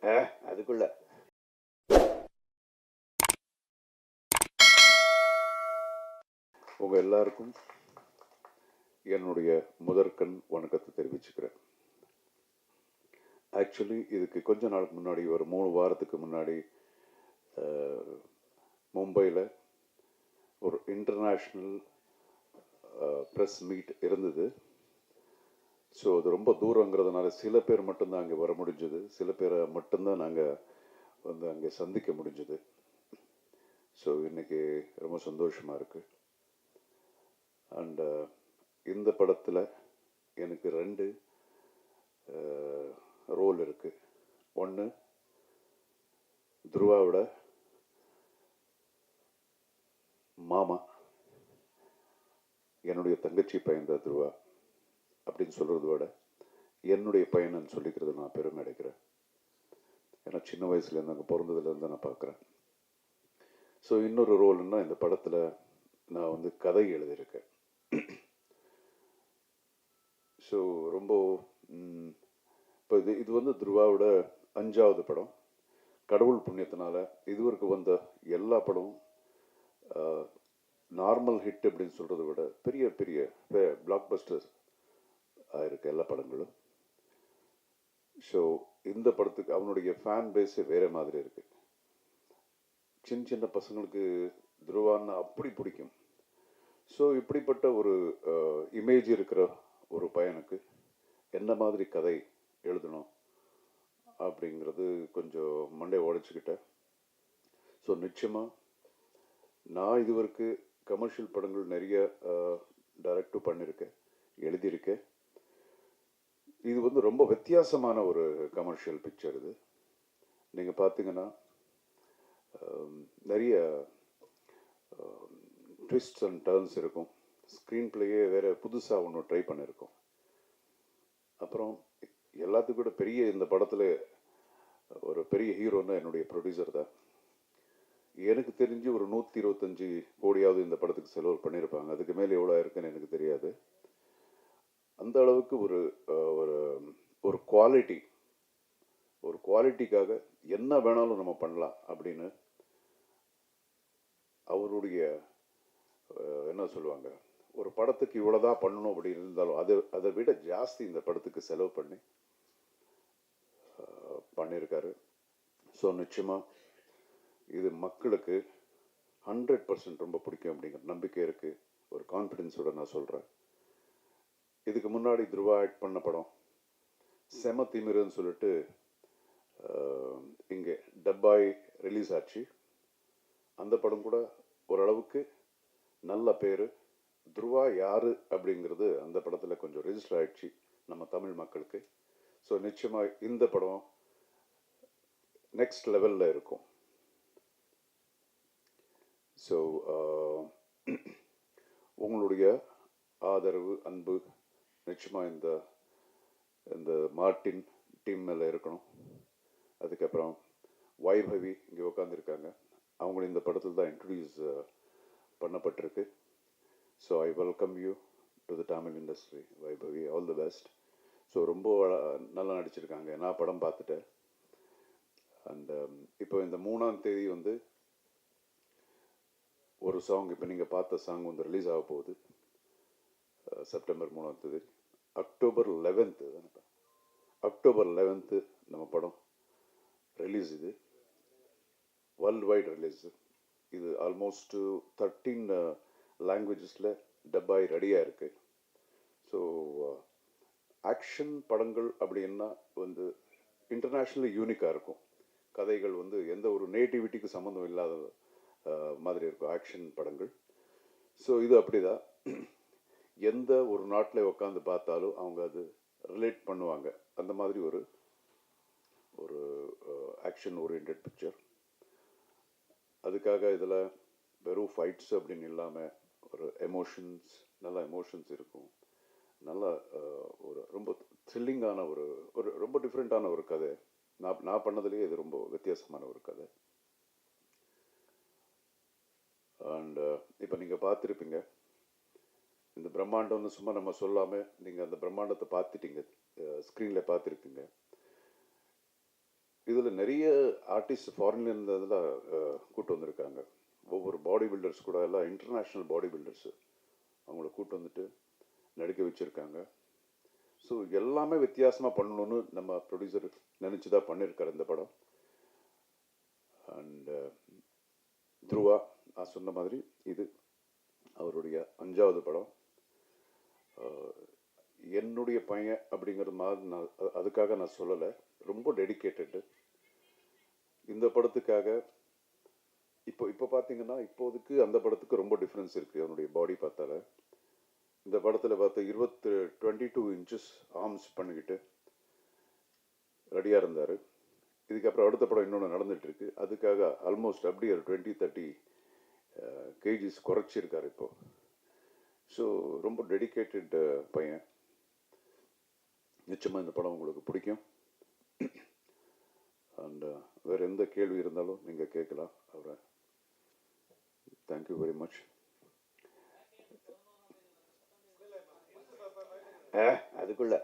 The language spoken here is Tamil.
அதுக்குள்ள உங்கள் எல்லாருக்கும் என்னுடைய முதற்கண் வணக்கத்தை தெரிவிச்சுக்கிறேன். ஆக்சுவலி இதுக்கு கொஞ்ச நாளுக்கு முன்னாடி ஒரு 3 வாரத்துக்கு முன்னாடி மும்பையில் ஒரு இன்டர்நேஷ்னல் ப்ரெஸ் மீட் இருந்தது. ஸோ அது ரொம்ப தூரங்கிறதுனால சில பேர் மட்டும்தான் அங்கே வர முடிஞ்சது, சில பேரை மட்டும்தான் நாங்கள் வந்து அங்கே சந்திக்க முடிஞ்சது. ஸோ இன்றைக்கி ரொம்ப சந்தோஷமாக இருக்குது. அண்ட் இந்த படத்தில் எனக்கு 2 ரோல் இருக்குது. ஒன்று துருவாவோட மாமா, என்னுடைய தங்கச்சி பையன் தான் துருவா அப்படின்னு சொல்கிறத விட என்னுடைய பையனன்னு சொல்லிக்கிறது நான் பெருமை அடைக்கிறேன். ஏன்னா சின்ன வயசுலேருந்து அங்கே பிறந்ததுலேருந்து நான் பார்க்குறேன். ஸோ இன்னொரு ரோல்னா இந்த படத்தில் நான் வந்து கதை எழுதியிருக்கேன். ஸோ ரொம்ப இப்போ இது வந்து துருவாவோட 5வது படம். கடவுள் புண்ணியத்தினால இதுவரைக்கும் வந்த எல்லா படமும் நார்மல் ஹிட் அப்படின்னு சொல்கிறத விட பெரிய பெரிய பிளாக் பஸ்டர்ஸ் ஆயிருக்கு எல்லா படங்களும். ஸோ இந்த படத்துக்கு அவனுடைய ஃபேன் பேஸே வேறு மாதிரி இருக்குது. சின்ன சின்ன பசங்களுக்கு துருவான்னு அப்படி பிடிக்கும். ஸோ இப்படிப்பட்ட ஒரு இமேஜ் இருக்கிற ஒரு பையனுக்கு என்ன மாதிரி கதை எழுதணும் அப்படிங்கிறது கொஞ்சம் மண்டே உடைச்சிக்கிட்டேன். ஸோ நிச்சயமாக நான் இதுவரைக்கும் கமர்ஷியல் படங்கள் நிறைய டைரக்டும் பண்ணியிருக்கேன், எழுதியிருக்கேன். இது வந்து ரொம்ப வித்தியாசமான ஒரு கமர்ஷியல் பிக்சர். இது நீங்கள் பார்த்தீங்கன்னா நிறைய ட்விஸ்ட்ஸ் அண்ட் டர்ன்ஸ் இருக்கும். ஸ்க்ரீன் பிளேயே வேறு புதுசாக ஒன்று ட்ரை பண்ணியிருக்கோம். அப்புறம் எல்லாத்துக்கும் கூட பெரிய இந்த படத்தில் ஒரு பெரிய ஹீரோன்னா என்னுடைய ப்ரொடியூசர் தான். எனக்கு தெரிஞ்சு ஒரு 125 கோடியாவது இந்த படத்துக்கு செலவு பண்ணியிருப்பாங்க. அதுக்கு மேலே எவ்வளோ இருக்குன்னு எனக்கு தெரியாது. அந்த அளவுக்கு ஒரு ஒரு குவாலிட்டிக்காக என்ன வேணாலும் நம்ம பண்ணலாம் அப்படின்னு அவருடைய என்ன சொல்லுவாங்க, ஒரு படத்துக்கு இவ்வளோதான் பண்ணணும் அப்படின்னு இருந்தாலும் அதை விட ஜாஸ்தி இந்த படத்துக்கு செலவு பண்ணியிருக்காரு. ஸோ நிச்சயமாக இது மக்களுக்கு 100% ரொம்ப பிடிக்கும் அப்படிங்கிற நம்பிக்கை இருக்குது. ஒரு கான்ஃபிடென்ஸோட நான் சொல்கிறேன். இதுக்கு முன்னாடி துருவா ஆக்ட் பண்ண படம் செம திமிருன்னு சொல்லிட்டு இங்கே டப்பாய் ரிலீஸ் ஆச்சு. அந்த படம் கூட ஓரளவுக்கு நல்ல பேர். துருவா யார் அப்படிங்கிறது அந்த படத்தில் கொஞ்சம் ரெஜிஸ்டர் ஆகிடுச்சு நம்ம தமிழ் மக்களுக்கு. ஸோ நிச்சயமாக இந்த படம் நெக்ஸ்ட் லெவலில் இருக்கும். ஸோ உங்களுடைய ஆதரவு, அன்பு நிச்சயமாக இந்த மார்ட்டின் டீம் மேலே இருக்கணும். அதுக்கப்புறம் வைபவி இங்கே உட்காந்துருக்காங்க. அவங்களும் இந்த படத்தில் தான் இன்ட்ரடியூஸ் பண்ணப்பட்டிருக்கு. So I welcome you to the Tamil industry Vaibhavi. All the best. So ரொம்ப நல்லா நடிச்சிருக்காங்க. நான் படம் பார்த்துட்டேன். அண்ட் இப்போ இந்த 3ஆம் தேதி வந்து ஒரு சாங், இப்போ நீங்கள் பார்த்த சாங் வந்து ரிலீஸ் ஆக போகுது. செப்டம்பர் 3ஆம் தேதி. அக்டோபர் 11th நம்ம படம் ரிலீஸ். இது வேர்ல்டு வைட் ரிலீஸ். இது ஆல்மோஸ்ட் 13 லாங்குவேஜஸில் டப்பாய் ரெடியாக இருக்குது. ஸோ ஆக்ஷன் படங்கள் அப்படின்னா வந்து இன்டர்நேஷ்னலி யூனிக்காக இருக்கும். கதைகள் வந்து எந்த ஒரு நேட்டிவிட்டிக்கு சம்மந்தம் இல்லாத மாதிரி இருக்கும் ஆக்ஷன் படங்கள். ஸோ இது அப்படி தான். எந்த ஒரு நாட்டில் உட்காந்து பார்த்தாலும் அவங்க அது ரிலேட் பண்ணுவாங்க. அந்த மாதிரி ஒரு ஆக்ஷன் ஓரியன்ட் பிக்சர். அதுக்காக இதில் வெறும் ஃபைட்ஸ் அப்படின்னு இல்லாமல் ஒரு நல்ல எமோஷன்ஸ் இருக்கும். நல்லா ஒரு ரொம்ப த்ரில்லிங்கான ஒரு ரொம்ப டிஃப்ரெண்ட்டான ஒரு கதை. நான் பண்ணதுலேயே இது ரொம்ப வித்தியாசமான ஒரு கதை. அண்ட் இப்போ நீங்கள் பார்த்துருப்பீங்க இந்த பிரம்மாண்டம்னு சும்மா நம்ம சொல்லாமல் நீங்கள் அந்த பிரம்மாண்டத்தை பார்த்துட்டீங்க, ஸ்க்ரீனில் பார்த்துருப்பீங்க. இதில் நிறைய ஆர்டிஸ்ட் ஃபாரின்ல இருந்ததெல்லாம் கூட்டு வந்திருக்காங்க. ஒவ்வொரு பாடி பில்டர்ஸ் கூட எல்லாம் இன்டர்நேஷ்னல் பாடி பில்டர்ஸு அவங்கள கூட்டு வந்துட்டு நடிக்க வச்சுருக்காங்க. ஸோ எல்லாமே வித்தியாசமாக பண்ணணும்னு நம்ம ப்ரொடியூசர் நினச்சி தான் பண்ணியிருக்காரு இந்த படம். அண்ட் துருவா நான் சொன்ன மாதிரி இது அவருடைய 5வது படம். என்னுடைய பையன் அப்படிங்கிற மாதிரி நான் அதுக்காக நான் சொல்லலை, ரொம்ப டெடிக்கேட்டடு இந்த படத்துக்காக. இப்போ பார்த்தீங்கன்னா இப்போதுக்கு அந்த படத்துக்கு ரொம்ப டிஃப்ரென்ஸ் இருக்குது அவனுடைய பாடி பார்த்தால. இந்த படத்தில் பார்த்த 22 இன்ச்சஸ் ஆர்ம்ஸ் பண்ணிக்கிட்டு ரெடியாக இருந்தார். இதுக்கப்புறம் அடுத்த படம் இன்னொன்று நடந்துகிட்ருக்கு, அதுக்காக ஆல்மோஸ்ட் அப்படியே ஒரு 20-30 கேஜிஸ் குறைச்சிருக்கார் இப்போது. ஸோ ரொம்ப டெடிக்கேட்டட் பையன். நிச்சயமாக இந்த படம் உங்களுக்கு பிடிக்கும். அண்ட் வேறு எந்த கேள்வி இருந்தாலும் நீங்கள் கேட்கலாம் அவரை. Thank you very much. அதுக்குள்ள